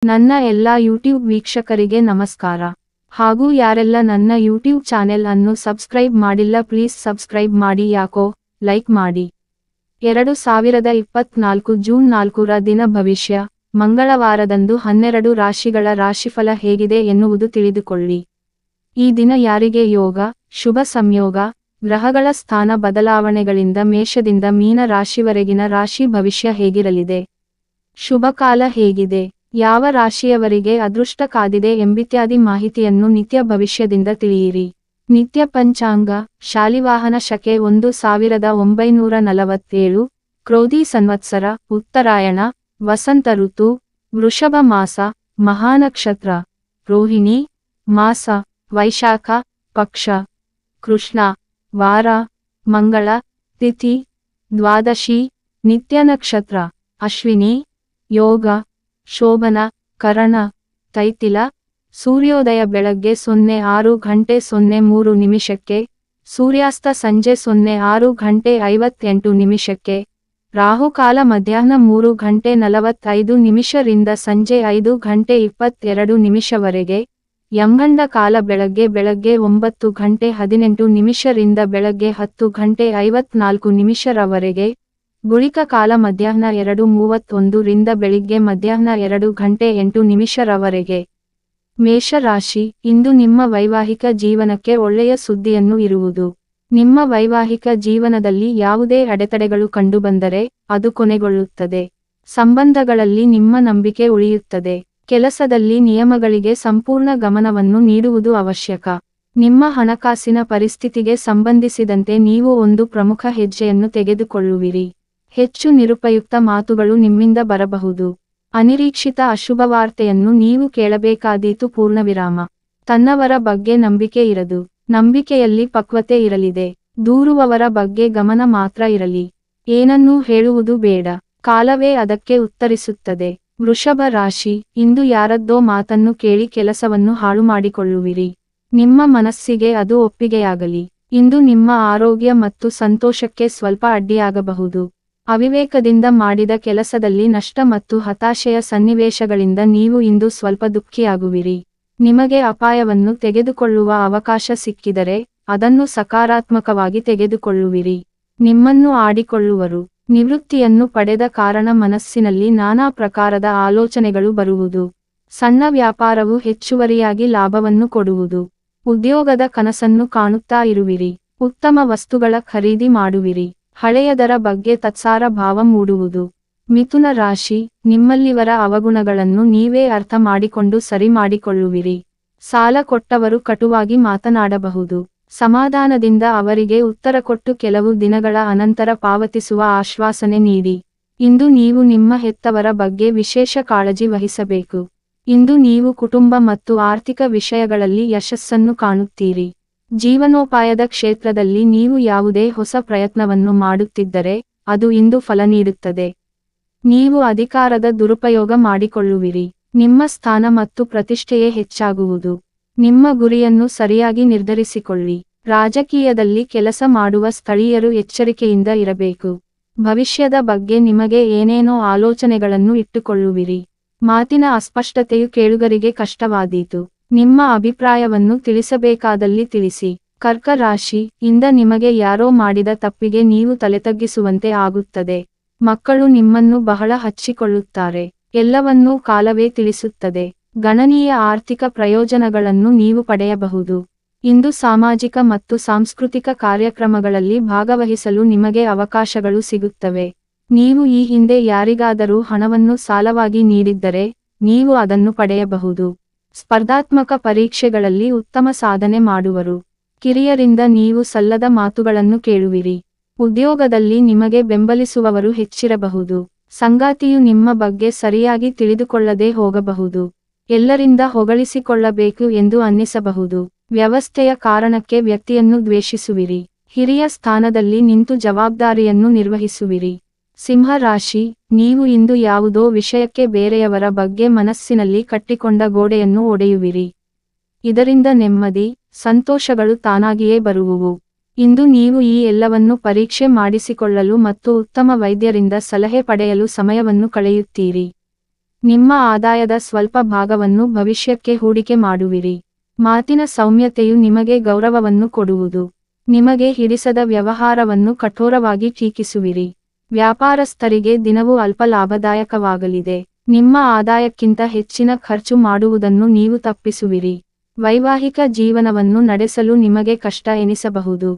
ನನ್ನ ಎಲ್ಲಾ ಯೂಟ್ಯೂಬ್ ವೀಕ್ಷಕರಿಗೆ ನಮಸ್ಕಾರ. ಹಾಗೂ ಯಾರೆಲ್ಲ ನನ್ನ ಯೂಟ್ಯೂಬ್ ಚಾನೆಲ್ ಅನ್ನು ಸಬ್ಸ್ಕ್ರೈಬ್ ಮಾಡಿಲ್ಲ ಪ್ಲೀಸ್ ಸಬ್ಸ್ಕ್ರೈಬ್ ಮಾಡಿ ಯಾಕೋ ಲೈಕ್ ಮಾಡಿ. 2024 ಜೂನ್ 4ರ ದಿನ ಭವಿಷ್ಯ ಮಂಗಳವಾರದಂದು 12 ರಾಶಿಗಳ ರಾಶಿಫಲ ಹೇಗಿದೆ ಎನ್ನುವುದು ತಿಳಿದುಕೊಳ್ಳಿ. ಈ ದಿನ ಯಾರಿಗೆ ಯೋಗ, ಶುಭ ಸಂಯೋಗ, ಗ್ರಹಗಳ ಸ್ಥಾನ ಬದಲಾವಣೆಗಳಿಂದ ಮೇಷದಿಂದ ಮೀನ ರಾಶಿವರೆಗಿನ ರಾಶಿ ಭವಿಷ್ಯ ಹೇಗಿರಲಿದೆ, ಶುಭಕಾಲ ಹೇಗಿದೆ, ಯಾವ ರಾಶಿಯವರಿಗೆ ಅದೃಷ್ಟ ಕಾದಿದೆ ಎಂಬಿತ್ಯಾದಿ ಮಾಹಿತಿಯನ್ನು ನಿತ್ಯ ಭವಿಷ್ಯದಿಂದ ತಿಳಿಯಿರಿ. ನಿತ್ಯ ಪಂಚಾಂಗ ಶಾಲಿವಾಹನ ಶಕೆ 1947, ಕ್ರೋಧಿ ಸಂವತ್ಸರ, ಉತ್ತರಾಯಣ, ವಸಂತ ಋತು, ವೃಷಭ ಮಾಸ, ಮಹಾನಕ್ಷತ್ರ, ರೋಹಿಣಿ, ಮಾಸ, ವೈಶಾಖ, ಪಕ್ಷ, ಕೃಷ್ಣ, ವಾರ, ಮಂಗಳ, ತಿಥಿ, ದ್ವಾದಶಿ, ನಿತ್ಯ ನಕ್ಷತ್ರ, ಅಶ್ವಿನಿ, ಯೋಗ, ಶೋಭನ, ಕರಣ, ತೈತಿಲ, ಸೂರ್ಯೋದಯ ಬೆಳಗ್ಗೆ 06:03, ಸೂರ್ಯಾಸ್ತ ಸಂಜೆ 06:58, ರಾಹುಕಾಲ ಮಧ್ಯಾಹ್ನ 3:45 ರಿಂದ ಸಂಜೆ 5:22 ವರೆಗೆ, ಯಮಗಂಡ ಕಾಲ ಬೆಳಗ್ಗೆ 9:18 ರಿಂದ ಬೆಳಗ್ಗೆ 10:54 ರವರೆಗೆ, ಗುಳಿಕ ಕಾಲ ಮಧ್ಯಾಹ್ನ 2:31 ರಿಂದ ಬೆಳಿಗ್ಗೆ ಮಧ್ಯಾಹ್ನ 2:08 ರವರೆಗೆ. ಮೇಷರಾಶಿ, ಇಂದು ನಿಮ್ಮ ವೈವಾಹಿಕ ಜೀವನಕ್ಕೆ ಒಳ್ಳೆಯ ಸುದ್ದಿಯನ್ನು ಇರುವುದು. ನಿಮ್ಮ ವೈವಾಹಿಕ ಜೀವನದಲ್ಲಿ ಯಾವುದೇ ಅಡೆತಡೆಗಳು ಕಂಡುಬಂದರೆ ಅದು ಕೊನೆಗೊಳ್ಳುತ್ತದೆ. ಸಂಬಂಧಗಳಲ್ಲಿ ನಿಮ್ಮ ನಂಬಿಕೆ ಉಳಿಯುತ್ತದೆ. ಕೆಲಸದಲ್ಲಿ ನಿಯಮಗಳಿಗೆ ಸಂಪೂರ್ಣ ಗಮನವನ್ನು ನೀಡುವುದು ಅವಶ್ಯಕ. ನಿಮ್ಮ ಹಣಕಾಸಿನ ಪರಿಸ್ಥಿತಿಗೆ ಸಂಬಂಧಿಸಿದಂತೆ ನೀವು ಒಂದು ಪ್ರಮುಖ ಹೆಜ್ಜೆಯನ್ನು ತೆಗೆದುಕೊಳ್ಳುವಿರಿ. ಹೆಚ್ಚು ನಿರುಪಯುಕ್ತ ಮಾತುಗಳು ನಿಮ್ಮಿಂದ ಬರಬಹುದು. ಅನಿರೀಕ್ಷಿತ ಅಶುಭವಾರ್ತೆಯನ್ನು ನೀವು ಕೇಳಬೇಕಾದೀತು. ಪೂರ್ಣವಿರಾಮ. ತನ್ನವರ ಬಗ್ಗೆ ನಂಬಿಕೆ ಇರದು. ನಂಬಿಕೆಯಲ್ಲಿ ಪಕ್ವತೆ ಇರಲಿದೆ. ದೂರುವವರ ಬಗ್ಗೆ ಗಮನ ಮಾತ್ರ ಇರಲಿ. ಏನನ್ನೂ ಹೇಳುವುದು ಬೇಡ. ಕಾಲವೇ ಅದಕ್ಕೆ ಉತ್ತರಿಸುತ್ತದೆ. ವೃಷಭ ರಾಶಿ, ಇಂದು ಯಾರದ್ದೋ ಮಾತನ್ನು ಕೇಳಿ ಕೆಲಸವನ್ನು ಹಾಳು ಮಾಡಿಕೊಳ್ಳುವಿರಿ. ನಿಮ್ಮ ಮನಸ್ಸಿಗೆ ಅದು ಒಪ್ಪಿಗೆಯಾಗಲಿ. ಇಂದು ನಿಮ್ಮ ಆರೋಗ್ಯ ಮತ್ತು ಸಂತೋಷಕ್ಕೆ ಸ್ವಲ್ಪ ಅಡ್ಡಿಯಾಗಬಹುದು. ಅವಿವೇಕದಿಂದ ಮಾಡಿದ ಕೆಲಸದಲ್ಲಿ ನಷ್ಟ ಮತ್ತು ಹತಾಶೆಯ ಸನ್ನಿವೇಶಗಳಿಂದ ನೀವು ಇಂದು ಸ್ವಲ್ಪ ದುಃಖಿಯಾಗುವಿರಿ. ನಿಮಗೆ ಅಪಾಯವನ್ನು ತೆಗೆದುಕೊಳ್ಳುವ ಅವಕಾಶ ಸಿಕ್ಕಿದರೆ ಅದನ್ನು ಸಕಾರಾತ್ಮಕವಾಗಿ ತೆಗೆದುಕೊಳ್ಳುವಿರಿ. ನಿಮ್ಮನ್ನು ಆಡಿಕೊಳ್ಳುವರು. ನಿವೃತ್ತಿಯನ್ನು ಪಡೆದ ಕಾರಣ ಮನಸ್ಸಿನಲ್ಲಿ ನಾನಾ ಪ್ರಕಾರದ ಆಲೋಚನೆಗಳು ಬರುವುದು. ಸಣ್ಣ ವ್ಯಾಪಾರವು ಹೆಚ್ಚುವರಿಯಾಗಿ ಲಾಭವನ್ನು ಕೊಡುವುದು. ಉದ್ಯೋಗದ ಕನಸನ್ನು ಕಾಣುತ್ತಾ ಇರುವಿರಿ. ಉತ್ತಮ ವಸ್ತುಗಳ ಖರೀದಿ ಮಾಡುವಿರಿ. ಹಳೆಯದರ ಬಗ್ಗೆ ತತ್ಸಾರ ಭಾವ ಮೂಡುವುದು. ಮಿಥುನ ರಾಶಿ, ನಿಮ್ಮಲ್ಲಿವರ ಅವಗುಣಗಳನ್ನು ನೀವೇ ಅರ್ಥ ಮಾಡಿಕೊಂಡು ಸರಿ ಮಾಡಿಕೊಳ್ಳುವಿರಿ. ಸಾಲ ಕೊಟ್ಟವರು ಕಟುವಾಗಿ ಮಾತನಾಡಬಹುದು. ಸಮಾಧಾನದಿಂದ ಅವರಿಗೆ ಉತ್ತರ ಕೊಟ್ಟು ಕೆಲವು ದಿನಗಳ ಅನಂತರ ಪಾವತಿಸುವ ಆಶ್ವಾಸನೆ ನೀಡಿ. ಇಂದು ನೀವು ನಿಮ್ಮ ಹೆತ್ತವರ ಬಗ್ಗೆ ವಿಶೇಷ ಕಾಳಜಿ ವಹಿಸಬೇಕು. ಇಂದು ನೀವು ಕುಟುಂಬ ಮತ್ತು ಆರ್ಥಿಕ ವಿಷಯಗಳಲ್ಲಿ ಯಶಸ್ಸನ್ನು ಕಾಣುತ್ತೀರಿ. ಜೀವನೋಪಾಯದ ಕ್ಷೇತ್ರದಲ್ಲಿ ನೀವು ಯಾವುದೇ ಹೊಸ ಪ್ರಯತ್ನವನ್ನು ಮಾಡುತ್ತಿದ್ದರೆ ಅದು ಇಂದು ಫಲ ನೀಡುತ್ತದೆ. ನೀವು ಅಧಿಕಾರದ ದುರುಪಯೋಗ ಮಾಡಿಕೊಳ್ಳುವಿರಿ. ನಿಮ್ಮ ಸ್ಥಾನ ಮತ್ತು ಪ್ರತಿಷ್ಠೆಯೇ ಹೆಚ್ಚಾಗುವುದು. ನಿಮ್ಮ ಗುರಿಯನ್ನು ಸರಿಯಾಗಿ ನಿರ್ಧರಿಸಿಕೊಳ್ಳಿ. ರಾಜಕೀಯದಲ್ಲಿ ಕೆಲಸ ಮಾಡುವ ಸ್ಥಳೀಯರು ಎಚ್ಚರಿಕೆಯಿಂದ ಇರಬೇಕು. ಭವಿಷ್ಯದ ಬಗ್ಗೆ ನಿಮಗೆ ಏನೇನೋ ಆಲೋಚನೆಗಳನ್ನು ಇಟ್ಟುಕೊಳ್ಳುವಿರಿ. ಮಾತಿನ ಅಸ್ಪಷ್ಟತೆಯು ಕೇಳುಗರಿಗೆ ಕಷ್ಟವಾದೀತು. ನಿಮ್ಮ ಅಭಿಪ್ರಾಯವನ್ನು ತಿಳಿಸಬೇಕಾದಲ್ಲಿ ತಿಳಿಸಿ. ಕರ್ಕ ರಾಶಿ, ಇಂದ ನಿಮಗೆ ಯಾರೋ ಮಾಡಿದ ತಪ್ಪಿಗೆ ನೀವು ತಲೆತಗ್ಗಿಸುವಂತೆ ಆಗುತ್ತದೆ. ಮಕ್ಕಳು ನಿಮ್ಮನ್ನು ಬಹಳ ಹಚ್ಚಿಕೊಳ್ಳುತ್ತಾರೆ. ಎಲ್ಲವನ್ನೂ ಕಾಲವೇ ತಿಳಿಸುತ್ತದೆ. ಗಣನೀಯ ಆರ್ಥಿಕ ಪ್ರಯೋಜನಗಳನ್ನು ನೀವು ಪಡೆಯಬಹುದು. ಇಂದು ಸಾಮಾಜಿಕ ಮತ್ತು ಸಾಂಸ್ಕೃತಿಕ ಕಾರ್ಯಕ್ರಮಗಳಲ್ಲಿ ಭಾಗವಹಿಸಲು ನಿಮಗೆ ಅವಕಾಶಗಳು ಸಿಗುತ್ತವೆ. ನೀವು ಈ ಹಿಂದೆ ಯಾರಿಗಾದರೂ ಹಣವನ್ನು ಸಾಲವಾಗಿ ನೀಡಿದ್ದರೆ ನೀವು ಅದನ್ನು ಪಡೆಯಬಹುದು. ಸ್ಪರ್ಧಾತ್ಮಕ ಪರೀಕ್ಷೆಗಳಲ್ಲಿ ಉತ್ತಮ ಸಾಧನೆ ಮಾಡುವರು. ಕಿರಿಯರಿಂದ ನೀವು ಸಲ್ಲದ ಮಾತುಗಳನ್ನು ಕೇಳುವಿರಿ. ಉದ್ಯೋಗದಲ್ಲಿ ನಿಮಗೆ ಬೆಂಬಲಿಸುವವರು ಹೆಚ್ಚಿರಬಹುದು. ಸಂಗಾತಿಯು ನಿಮ್ಮ ಬಗ್ಗೆ ಸರಿಯಾಗಿ ತಿಳಿದುಕೊಳ್ಳದೆ ಹೋಗಬಹುದು. ಎಲ್ಲರಿಂದ ಹೊಗಳಿಸಿಕೊಳ್ಳಬೇಕು ಎಂದು ಅನ್ನಿಸಬಹುದು. ವ್ಯವಸ್ಥೆಯ ಕಾರಣಕ್ಕೆ ವ್ಯಕ್ತಿಯನ್ನು ದ್ವೇಷಿಸುವಿರಿ. ಹಿರಿಯ ಸ್ಥಾನದಲ್ಲಿ ನಿಂತು ಜವಾಬ್ದಾರಿಯನ್ನು ನಿರ್ವಹಿಸುವಿರಿ. ಸಿಂಹ ರಾಶಿ, ನೀವು ಇಂದು ಯಾವುದೋ ವಿಷಯಕ್ಕೆ ಬೇರೆಯವರ ಬಗ್ಗೆ ಮನಸ್ಸಿನಲ್ಲಿ ಕಟ್ಟಿಕೊಂಡ ಗೋಡೆಯನ್ನು ಒಡೆಯುವಿರಿ. ಇದರಿಂದ ನೆಮ್ಮದಿ, ಸಂತೋಷಗಳು ತಾನಾಗಿಯೇ ಬರುವುವು. ಇಂದು ನೀವು ಈ ಎಲ್ಲವನ್ನು ಪರೀಕ್ಷೆ ಮಾಡಿಸಿಕೊಳ್ಳಲು ಮತ್ತು ಉತ್ತಮ ವೈದ್ಯರಿಂದ ಸಲಹೆ ಪಡೆಯಲು ಸಮಯವನ್ನು ಕಳೆಯುತ್ತೀರಿ. ನಿಮ್ಮ ಆದಾಯದ ಸ್ವಲ್ಪ ಭಾಗವನ್ನು ಭವಿಷ್ಯಕ್ಕೆ ಹೂಡಿಕೆ ಮಾಡುವಿರಿ. ಮಾತಿನ ಸೌಮ್ಯತೆಯು ನಿಮಗೆ ಗೌರವವನ್ನು ಕೊಡುವುದು. ನಿಮಗೆ ಹಿಡಿಸದ ವ್ಯವಹಾರವನ್ನು ಕಠೋರವಾಗಿ ಟೀಕಿಸುವಿರಿ. ವ್ಯಾಪಾರಸ್ಥರಿಗೆ ದಿನವೂ ಅಲ್ಪ ಲಾಭದಾಯಕವಾಗಲಿದೆ. ನಿಮ್ಮ ಆದಾಯಕ್ಕಿಂತ ಹೆಚ್ಚಿನ ಖರ್ಚು ಮಾಡುವುದನ್ನು ನೀವು ತಪ್ಪಿಸುವಿರಿ. ವೈವಾಹಿಕ ಜೀವನವನ್ನು ನಡೆಸಲು ನಿಮಗೆ ಕಷ್ಟ ಎನಿಸಬಹುದು.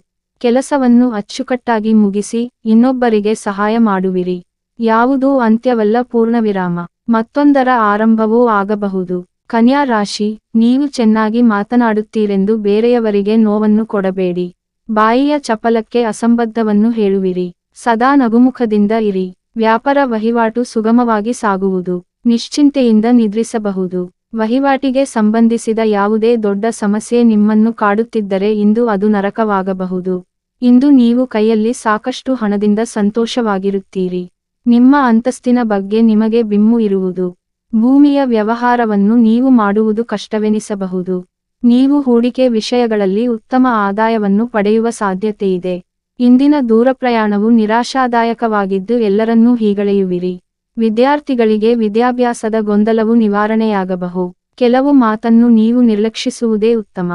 ಕೆಲಸವನ್ನು ಅಚ್ಚುಕಟ್ಟಾಗಿ ಮುಗಿಸಿ ಇನ್ನೊಬ್ಬರಿಗೆ ಸಹಾಯ ಮಾಡುವಿರಿ. ಯಾವುದೂ ಅಂತ್ಯವಲ್ಲ, ಪೂರ್ಣವಿರಾಮ. ಮತ್ತೊಂದರ ಆರಂಭವೂ ಆಗಬಹುದು. ಕನ್ಯಾ ರಾಶಿ, ನೀವು ಚೆನ್ನಾಗಿ ಮಾತನಾಡುತ್ತೀರೆಂದು ಬೇರೆಯವರಿಗೆ ನೋವನ್ನು ಕೊಡಬೇಡಿ. ಬಾಯಿಯ ಚಪಲಕ್ಕೆ ಅಸಂಬದ್ಧವನ್ನು ಹೇಳುವಿರಿ. ಸದಾ ನಗುಮುಖದಿಂದ ಇರಿ. ವ್ಯಾಪಾರ ವಹಿವಾಟು ಸುಗಮವಾಗಿ ಸಾಗುವುದು. ನಿಶ್ಚಿಂತೆಯಿಂದ ನಿದ್ರಿಸಬಹುದು. ವಹಿವಾಟಿಗೆ ಸಂಬಂಧಿಸಿದ ಯಾವುದೇ ದೊಡ್ಡ ಸಮಸ್ಯೆ ನಿಮ್ಮನ್ನು ಕಾಡುತ್ತಿದ್ದರೆ ಇಂದು ಅದು ನರಕವಾಗಬಹುದು. ಇಂದು ನೀವು ಕೈಯಲ್ಲಿ ಸಾಕಷ್ಟು ಹಣದಿಂದ ಸಂತೋಷವಾಗಿರುತ್ತೀರಿ. ನಿಮ್ಮ ಅಂತಸ್ತಿನ ಬಗ್ಗೆ ನಿಮಗೆ ಬಿಮ್ಮು ಇರುವುದು. ಭೂಮಿಯ ವ್ಯವಹಾರವನ್ನು ನೀವು ಮಾಡುವುದು ಕಷ್ಟವೆನಿಸಬಹುದು. ನೀವು ಹೂಡಿಕೆ ವಿಷಯಗಳಲ್ಲಿ ಉತ್ತಮ ಆದಾಯವನ್ನು ಪಡೆಯುವ ಸಾಧ್ಯತೆಯಿದೆ. ಇಂದಿನ ದೂರಪ್ರಯಾಣವು ನಿರಾಶಾದಾಯಕವಾಗಿದ್ದು ಎಲ್ಲರನ್ನೂ ಹೀಗಳೆಯುವಿರಿ. ವಿದ್ಯಾರ್ಥಿಗಳಿಗೆ ವಿದ್ಯಾಭ್ಯಾಸದ ಗೊಂದಲವು ನಿವಾರಣೆಯಾಗಬಹುದು. ಕೆಲವು ಮಾತನ್ನು ನೀವು ನಿರ್ಲಕ್ಷಿಸುವುದೇ ಉತ್ತಮ.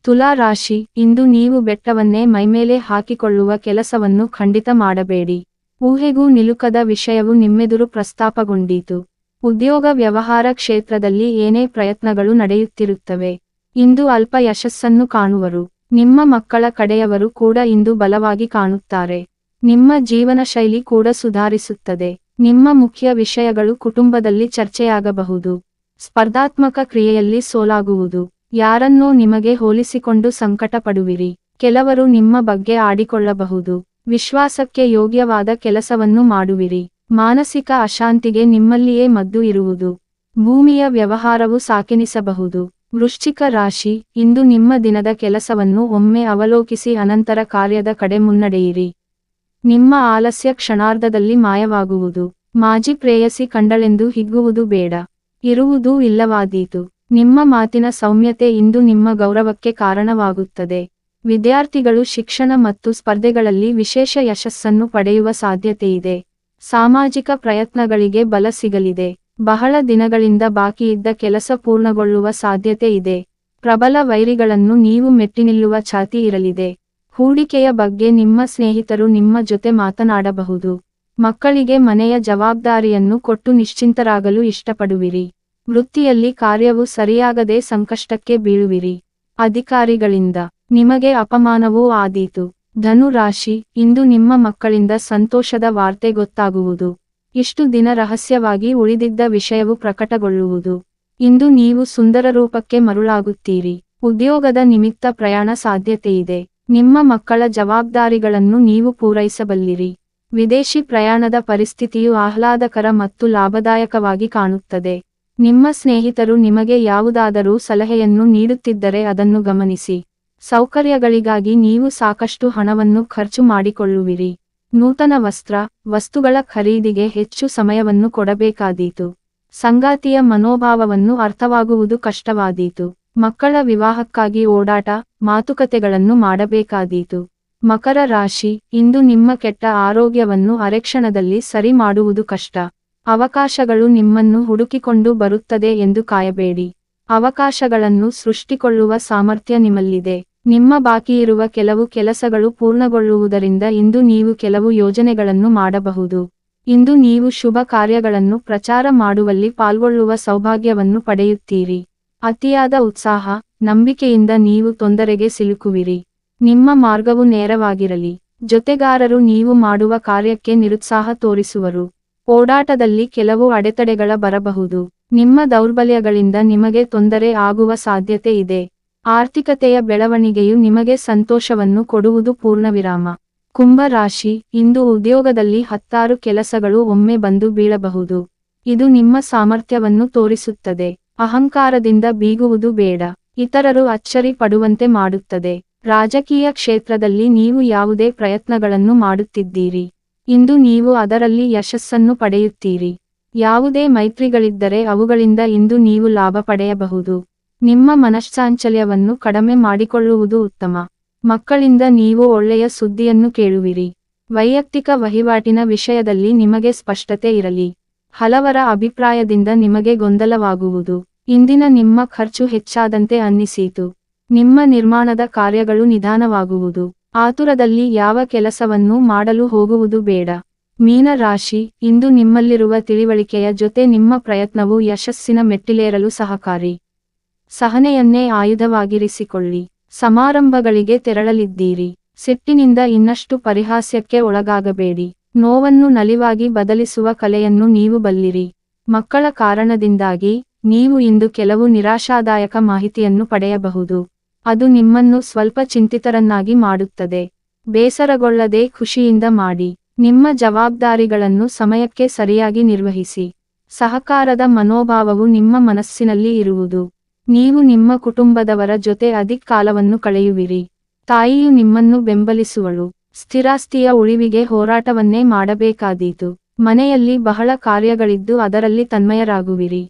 ತುಲಾ ರಾಶಿ, ಇಂದು ನೀವು ಬೆಟ್ಟವನ್ನೇ ಮೈಮೇಲೆ ಹಾಕಿಕೊಳ್ಳುವ ಕೆಲಸವನ್ನು ಖಂಡಿತ ಮಾಡಬೇಡಿ. ಊಹೆಗೂ ನಿಲುಕದ ವಿಷಯವು ನಿಮ್ಮೆದುರು ಪ್ರಸ್ತಾಪಗೊಂಡೀತು. ಉದ್ಯೋಗ ವ್ಯವಹಾರ ಕ್ಷೇತ್ರದಲ್ಲಿ ಏನೇ ಪ್ರಯತ್ನಗಳು ನಡೆಯುತ್ತಿರುತ್ತವೆ. ಇಂದು ಅಲ್ಪ ಯಶಸ್ಸನ್ನು ಕಾಣುವರು. ನಿಮ್ಮ ಮಕ್ಕಳ ಕಡೆಯವರು ಕೂಡ ಇಂದು ಬಲವಾಗಿ ಕಾಣುತ್ತಾರೆ. ನಿಮ್ಮ ಜೀವನ ಶೈಲಿ ಕೂಡ ಸುಧಾರಿಸುತ್ತದೆ. ನಿಮ್ಮ ಮುಖ್ಯ ವಿಷಯಗಳು ಕುಟುಂಬದಲ್ಲಿ ಚರ್ಚೆಯಾಗಬಹುದು. ಸ್ಪರ್ಧಾತ್ಮಕ ಕ್ರಿಯೆಯಲ್ಲಿ ಸೋಲಾಗುವುದು. ಯಾರನ್ನೋ ನಿಮಗೆ ಹೋಲಿಸಿಕೊಂಡು ಸಂಕಟ ಪಡುವಿರಿ. ಕೆಲವರು ನಿಮ್ಮ ಬಗ್ಗೆ ಆಡಿಕೊಳ್ಳಬಹುದು. ವಿಶ್ವಾಸಕ್ಕೆ ಯೋಗ್ಯವಾದ ಕೆಲಸವನ್ನು ಮಾಡುವಿರಿ. ಮಾನಸಿಕ ಅಶಾಂತಿಗೆ ನಿಮ್ಮಲ್ಲಿಯೇ ಮದ್ದು ಇರುವುದು. ಭೂಮಿಯ ವ್ಯವಹಾರವು ಸಾಕೆನಿಸಬಹುದು. ವೃಶ್ಚಿಕ ರಾಶಿ, ಇಂದು ನಿಮ್ಮ ದಿನದ ಕೆಲಸವನ್ನು ಒಮ್ಮೆ ಅವಲೋಕಿಸಿ ಅನಂತರ ಕಾರ್ಯದ ಕಡೆ ಮುನ್ನಡೆಯಿರಿ. ನಿಮ್ಮ ಆಲಸ್ಯ ಕ್ಷಣಾರ್ಧದಲ್ಲಿ ಮಾಯವಾಗುವುದು. ಮಾಜಿ ಪ್ರೇಯಸಿ ಕಂಡಳೆಂದು ಹಿಗ್ಗುವುದು ಬೇಡ. ಇರುವುದೂ ಇಲ್ಲವಾದೀತು. ನಿಮ್ಮ ಮಾತಿನ ಸೌಮ್ಯತೆ ಇಂದು ನಿಮ್ಮ ಗೌರವಕ್ಕೆ ಕಾರಣವಾಗುತ್ತದೆ. ವಿದ್ಯಾರ್ಥಿಗಳು ಶಿಕ್ಷಣ ಮತ್ತು ಸ್ಪರ್ಧೆಗಳಲ್ಲಿ ವಿಶೇಷ ಯಶಸ್ಸನ್ನು ಪಡೆಯುವ ಸಾಧ್ಯತೆಯಿದೆ. ಸಾಮಾಜಿಕ ಪ್ರಯತ್ನಗಳಿಗೆ ಬಲ ಸಿಗಲಿದೆ. ಬಹಳ ದಿನಗಳಿಂದ ಬಾಕಿಯಿದ್ದ ಕೆಲಸ ಪೂರ್ಣಗೊಳ್ಳುವ ಸಾಧ್ಯತೆ ಇದೆ. ಪ್ರಬಲ ವೈರಿಗಳನ್ನು ನೀವು ಮೆಟ್ಟಿನಿಲ್ಲುವ ಛಾತಿ ಇರಲಿದೆ. ಹೂಡಿಕೆಯ ಬಗ್ಗೆ ನಿಮ್ಮ ಸ್ನೇಹಿತರು ನಿಮ್ಮ ಜೊತೆ ಮಾತನಾಡಬಹುದು. ಮಕ್ಕಳಿಗೆ ಮನೆಯ ಜವಾಬ್ದಾರಿಯನ್ನು ಕೊಟ್ಟು ನಿಶ್ಚಿಂತರಾಗಲು ಇಷ್ಟಪಡುವಿರಿ. ವೃತ್ತಿಯಲ್ಲಿ ಕಾರ್ಯವು ಸರಿಯಾಗದೆ ಸಂಕಷ್ಟಕ್ಕೆ ಬೀಳುವಿರಿ. ಅಧಿಕಾರಿಗಳಿಂದ ನಿಮಗೆ ಅಪಮಾನವೂ ಆದೀತು. ಧನು ರಾಶಿ, ಇಂದು ನಿಮ್ಮ ಮಕ್ಕಳಿಂದ ಸಂತೋಷದ ವಾರ್ತೆ ಗೊತ್ತಾಗುವುದು. ಇಷ್ಟು ದಿನ ರಹಸ್ಯವಾಗಿ ಉಳಿದಿದ್ದ ವಿಷಯವು ಪ್ರಕಟಗೊಳ್ಳುವುದು. ಇಂದು ನೀವು ಸುಂದರ ರೂಪಕ್ಕೆ ಮರುಳಾಗುತ್ತೀರಿ. ಉದ್ಯೋಗದ ನಿಮಿತ್ತ ಪ್ರಯಾಣ ಸಾಧ್ಯತೆಯಿದೆ. ನಿಮ್ಮ ಮಕ್ಕಳ ಜವಾಬ್ದಾರಿಗಳನ್ನು ನೀವು ಪೂರೈಸಬಲ್ಲಿರಿ. ವಿದೇಶಿ ಪ್ರಯಾಣದ ಪರಿಸ್ಥಿತಿಯು ಆಹ್ಲಾದಕರ ಮತ್ತು ಲಾಭದಾಯಕವಾಗಿ ಕಾಣುತ್ತದೆ. ನಿಮ್ಮ ಸ್ನೇಹಿತರು ನಿಮಗೆ ಯಾವುದಾದರೂ ಸಲಹೆಯನ್ನು ನೀಡುತ್ತಿದ್ದರೆ ಅದನ್ನು ಗಮನಿಸಿ. ಸೌಕರ್ಯಗಳಿಗಾಗಿ ನೀವು ಸಾಕಷ್ಟು ಹಣವನ್ನು ಖರ್ಚು ಮಾಡಿಕೊಳ್ಳುವಿರಿ. ನೂತನ ವಸ್ತುಗಳ ಖರೀದಿಗೆ ಹೆಚ್ಚು ಸಮಯವನ್ನು ಕೊಡಬೇಕಾದೀತು. ಸಂಗಾತಿಯ ಮನೋಭಾವವನ್ನು ಅರ್ಥವಾಗುವುದು ಕಷ್ಟವಾದೀತು. ಮಕ್ಕಳ ವಿವಾಹಕ್ಕಾಗಿ ಓಡಾಟ, ಮಾತುಕತೆಗಳನ್ನು ಮಾಡಬೇಕಾದೀತು. ಮಕರ ರಾಶಿ, ಇಂದು ನಿಮ್ಮ ಕೆಟ್ಟ ಆರೋಗ್ಯವನ್ನು ಅರೆಕ್ಷಣದಲ್ಲಿ ಸರಿ ಮಾಡುವುದು ಕಷ್ಟ. ಅವಕಾಶಗಳು ನಿಮ್ಮನ್ನು ಹುಡುಕಿಕೊಂಡು ಬರುತ್ತದೆ ಎಂದು ಕಾಯಬೇಡಿ. ಅವಕಾಶಗಳನ್ನು ಸೃಷ್ಟಿಕೊಳ್ಳುವ ಸಾಮರ್ಥ್ಯ ನಿಮ್ಮಲ್ಲಿದೆ. ನಿಮ್ಮ ಬಾಕಿಯಿರುವ ಕೆಲವು ಕೆಲಸಗಳು ಪೂರ್ಣಗೊಳ್ಳುವುದರಿಂದ ಇಂದು ನೀವು ಕೆಲವು ಯೋಜನೆಗಳನ್ನು ಮಾಡಬಹುದು. ಇಂದು ನೀವು ಶುಭ ಕಾರ್ಯಗಳನ್ನು ಪ್ರಚಾರ ಮಾಡುವಲ್ಲಿ ಪಾಲ್ಗೊಳ್ಳುವ ಸೌಭಾಗ್ಯವನ್ನು ಪಡೆಯುತ್ತೀರಿ. ಅತಿಯಾದ ಉತ್ಸಾಹ, ನಂಬಿಕೆಯಿಂದ ನೀವು ತೊಂದರೆಗೆ ಸಿಲುಕುವಿರಿ. ನಿಮ್ಮ ಮಾರ್ಗವು ನೇರವಾಗಿರಲಿ. ಜೊತೆಗಾರರು ನೀವು ಮಾಡುವ ಕಾರ್ಯಕ್ಕೆ ನಿರುತ್ಸಾಹ ತೋರಿಸುವರು. ಓಡಾಟದಲ್ಲಿ ಕೆಲವು ಅಡೆತಡೆಗಳ ಬರಬಹುದು. ನಿಮ್ಮ ದೌರ್ಬಲ್ಯಗಳಿಂದ ನಿಮಗೆ ತೊಂದರೆ ಆಗುವ ಸಾಧ್ಯತೆ ಇದೆ. ಆರ್ಥಿಕತೆಯ ಬೆಳವಣಿಗೆಯು ನಿಮಗೆ ಸಂತೋಷವನ್ನು ಕೊಡುವುದು ಪೂರ್ಣವಿರಾಮ. ಕುಂಭ ರಾಶಿ, ಇಂದು ಉದ್ಯೋಗದಲ್ಲಿ 10 ಕೆಲಸಗಳು ಒಮ್ಮೆ ಬಂದು ಬೀಳಬಹುದು. ಇದು ನಿಮ್ಮ ಸಾಮರ್ಥ್ಯವನ್ನು ತೋರಿಸುತ್ತದೆ. ಅಹಂಕಾರದಿಂದ ಬೀಗುವುದು ಬೇಡ. ಇತರರು ಅಚ್ಚರಿ ಪಡುವಂತೆ ಮಾಡುತ್ತದೆ. ರಾಜಕೀಯ ಕ್ಷೇತ್ರದಲ್ಲಿ ನೀವು ಯಾವುದೇ ಪ್ರಯತ್ನಗಳನ್ನು ಮಾಡುತ್ತಿದ್ದೀರಿ. ಇಂದು ನೀವು ಅದರಲ್ಲಿ ಯಶಸ್ಸನ್ನು ಪಡೆಯುತ್ತೀರಿ. ಯಾವುದೇ ಮೈತ್ರಿಗಳಿದ್ದರೆ ಅವುಗಳಿಂದ ಇಂದು ನೀವು ಲಾಭ ಪಡೆಯಬಹುದು. ನಿಮ್ಮ ಮನಶ್ಚಾಂಚಲ್ಯವನ್ನು ಕಡಿಮೆ ಮಾಡಿಕೊಳ್ಳುವುದು ಉತ್ತಮ. ಮಕ್ಕಳಿಂದ ನೀವು ಒಳ್ಳೆಯ ಸುದ್ದಿಯನ್ನು ಕೇಳುವಿರಿ. ವೈಯಕ್ತಿಕ ವಹಿವಾಟಿನ ವಿಷಯದಲ್ಲಿ ನಿಮಗೆ ಸ್ಪಷ್ಟತೆ ಇರಲಿ. ಹಲವರ ಅಭಿಪ್ರಾಯದಿಂದ ನಿಮಗೆ ಗೊಂದಲವಾಗುವುದು. ಇಂದಿನ ನಿಮ್ಮ ಖರ್ಚು ಹೆಚ್ಚಾದಂತೆ ಅನ್ನಿಸೀತು. ನಿಮ್ಮ ನಿರ್ಮಾಣದ ಕಾರ್ಯಗಳು ನಿಧಾನವಾಗುವುದು. ಆತುರದಲ್ಲಿ ಯಾವ ಕೆಲಸವನ್ನೂ ಮಾಡಲು ಹೋಗುವುದು ಬೇಡ. ಮೀನ ರಾಶಿ, ಇಂದು ನಿಮ್ಮಲ್ಲಿರುವ ತಿಳಿವಳಿಕೆಯ ಜೊತೆ ನಿಮ್ಮ ಪ್ರಯತ್ನವು ಯಶಸ್ಸಿನ ಮೆಟ್ಟಿಲೇರಲು ಸಹಕಾರಿ. ಸಹನೆಯನ್ನೇ ಆಯುಧವಾಗಿರಿಸಿಕೊಳ್ಳಿ. ಸಮಾರಂಭಗಳಿಗೆ ತೆರಳಲಿದ್ದೀರಿ. ಸಿಟ್ಟಿನಿಂದ ಇನ್ನಷ್ಟು ಪರಿಹಾಸ್ಯಕ್ಕೆ ಒಳಗಾಗಬೇಡಿ. ನೋವನ್ನು ನಲಿವಾಗಿ ಬದಲಿಸುವ ಕಲೆಯನ್ನು ನೀವು ಬಲ್ಲಿರಿ. ಮಕ್ಕಳ ಕಾರಣದಿಂದಾಗಿ ನೀವು ಇಂದು ಕೆಲವು ನಿರಾಶಾದಾಯಕ ಮಾಹಿತಿಯನ್ನು ಪಡೆಯಬಹುದು. ಅದು ನಿಮ್ಮನ್ನು ಸ್ವಲ್ಪ ಚಿಂತಿತರನ್ನಾಗಿ ಮಾಡುತ್ತದೆ. ಬೇಸರಗೊಳ್ಳದೆ ಖುಷಿಯಿಂದ ಮಾಡಿ. ನಿಮ್ಮ ಜವಾಬ್ದಾರಿಗಳನ್ನು ಸಮಯಕ್ಕೆ ಸರಿಯಾಗಿ ನಿರ್ವಹಿಸಿ. ಸಹಕಾರದ ಮನೋಭಾವವು ನಿಮ್ಮ ಮನಸ್ಸಿನಲ್ಲಿ ಇರುವುದು. ನೀವು ನಿಮ್ಮ ಕುಟುಂಬದವರ ಜೊತೆ ಅಧಿಕ ಕಾಲವನ್ನು ಕಳೆಯುವಿರಿ. ತಾಯಿಯು ನಿಮ್ಮನ್ನು ಬೆಂಬಲಿಸುವಳು. ಸ್ಥಿರಾಸ್ತಿಯ ಉಳಿವಿಗೆ ಹೋರಾಟವನ್ನೇ ಮಾಡಬೇಕಾದೀತು. ಮನೆಯಲ್ಲಿ ಬಹಳ ಕಾರ್ಯಗಳಿದ್ದು ಅದರಲ್ಲಿ ತನ್ಮಯರಾಗುವಿರಿ.